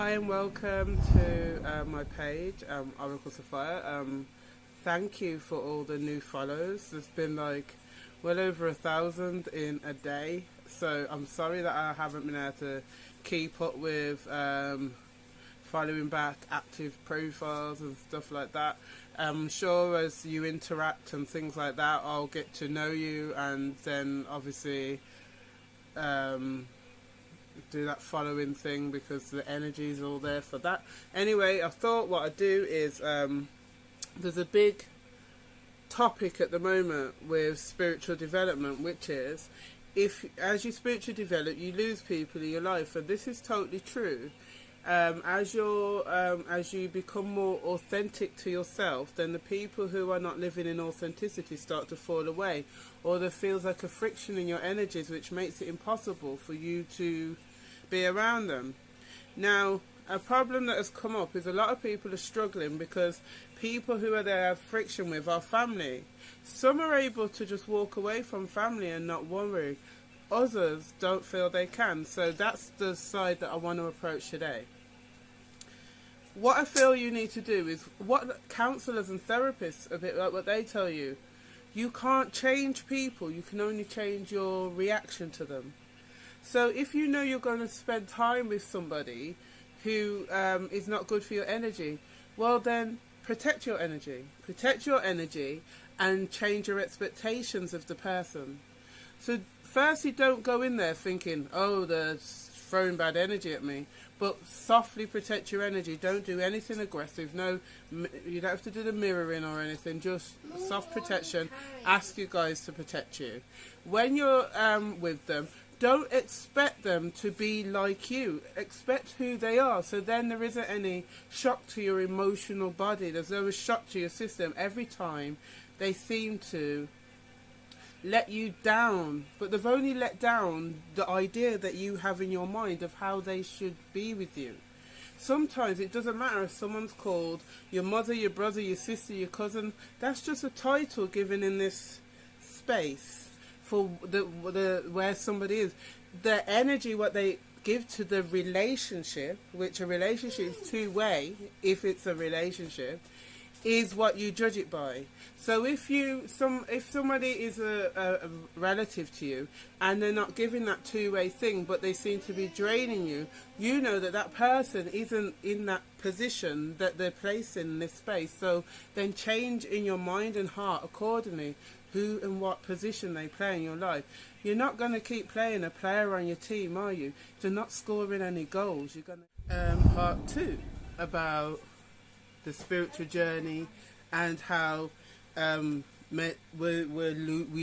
Hi and welcome to my page, Oracle Sapphire. Thank you for all the new follows. There's been like well over 1,000 in a day, so I'm sorry that I haven't been able to keep up with following back active profiles and stuff like that. I'm sure as you interact and things like that, I'll get to know you, and then obviously do that following thing because the energy is all there for that. Anyway, I thought what I'd do is there's a big topic at the moment with spiritual development, which is if as you spiritually develop you lose people in your life, and this is totally true. As you become more authentic to yourself, then the people who are not living in authenticity start to fall away, or there feels like a friction in your energies which makes it impossible for you to be around them. Now, a problem that has come up is a lot of people are struggling because people who are there have friction with are family. Some are able to just walk away from family and not worry. Others don't feel they can. So that's the side that I want to approach today. What I feel you need to do is what counsellors and therapists, a bit like what they tell you. You can't change people, you can only change your reaction to them. So if you know you're going to spend time with somebody who is not good for your energy, well then protect your energy. Protect your energy and change your expectations of the person. So firstly, don't go in there thinking, oh, they're throwing bad energy at me. But softly protect your energy. Don't do anything aggressive. No, you don't have to do the mirroring or anything. Just soft protection. Ask you guys to protect you. When you're with them, don't expect them to be like you. Expect who they are. So then there isn't any shock to your emotional body. There's no shock to your system every time they seem to let you down, but they've only let down the idea that you have in your mind of how they should be with you. Sometimes it doesn't matter if someone's called your mother, your brother, your sister, your cousin. That's just a title given in this space for the where somebody is. The energy, what they give to the relationship, which a relationship is two-way, if it's a relationship, is what you judge it by. So if somebody is a relative to you and they're not giving that two-way thing, but they seem to be draining you, you know that that person isn't in that position that they're placed in this space. So then change in your mind and heart accordingly who and what position they play in your life. You're not going to keep playing a player on your team, are you? If they're not scoring any goals, you're going to... Part 2 about the spiritual journey and how we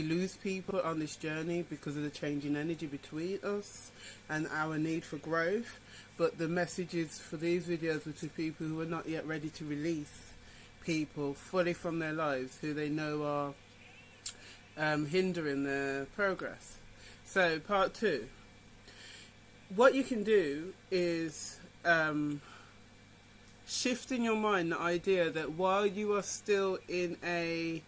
lose people on this journey because of the changing energy between us and our need for growth. But the messages for these videos are to people who are not yet ready to release people fully from their lives who they know are hindering their progress. So part 2, what you can do is shift in your mind the idea that while you are still in a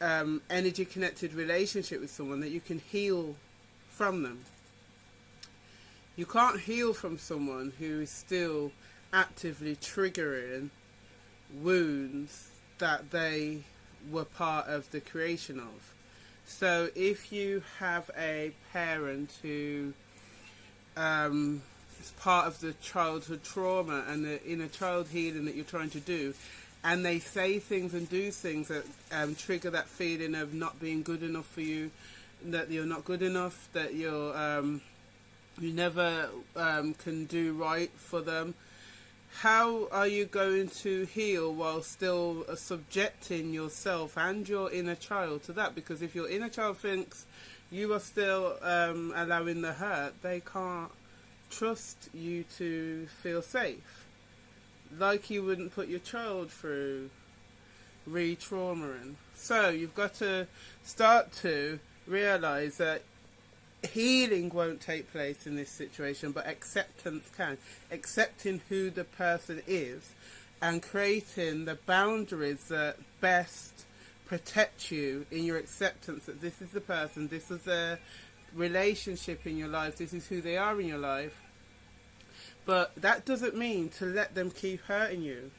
energy connected relationship with someone, that you can heal from them. You can't heal from someone who is still actively triggering wounds that they were part of the creation of. So if you have a parent who it's part of the childhood trauma and the inner child healing that you're trying to do, and they say things and do things that trigger that feeling of not being good enough for you, that you're not good enough, that you're you never can do right for them. How are you going to heal while still subjecting yourself and your inner child to that? Because if your inner child thinks you are still allowing the hurt, they can't trust you to feel safe, like you wouldn't put your child through re-traumaing. So you've got to start to realize that healing won't take place in this situation, but acceptance can. Accepting who the person is and creating the boundaries that best protect you in your acceptance that this is the person, this is the relationship in your life, this is who they are in your life, But that doesn't mean to let them keep hurting you.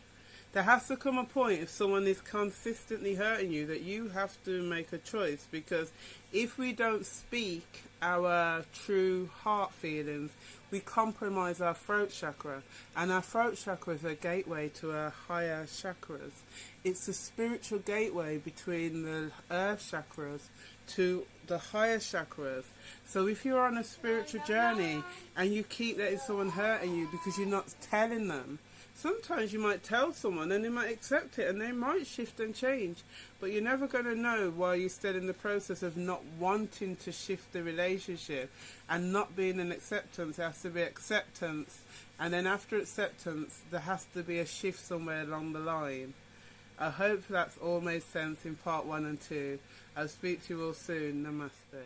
There has to come a point, if someone is consistently hurting you, that you have to make a choice, because if we don't speak our true heart feelings, we compromise our throat chakra, and our throat chakra is a gateway to our higher chakras. It's a spiritual gateway between the earth chakras to the higher chakras. So if you're on a spiritual journey and you keep letting someone hurting you because you're not telling them, sometimes you might tell someone and they might accept it and they might shift and change, but you're never going to know while you're still in the process of not wanting to shift the relationship and not being an acceptance. There has to be acceptance, and then after acceptance there has to be a shift somewhere along the line. I hope that's all made sense in part 1 and 2. I'll speak to you all soon. Namaste.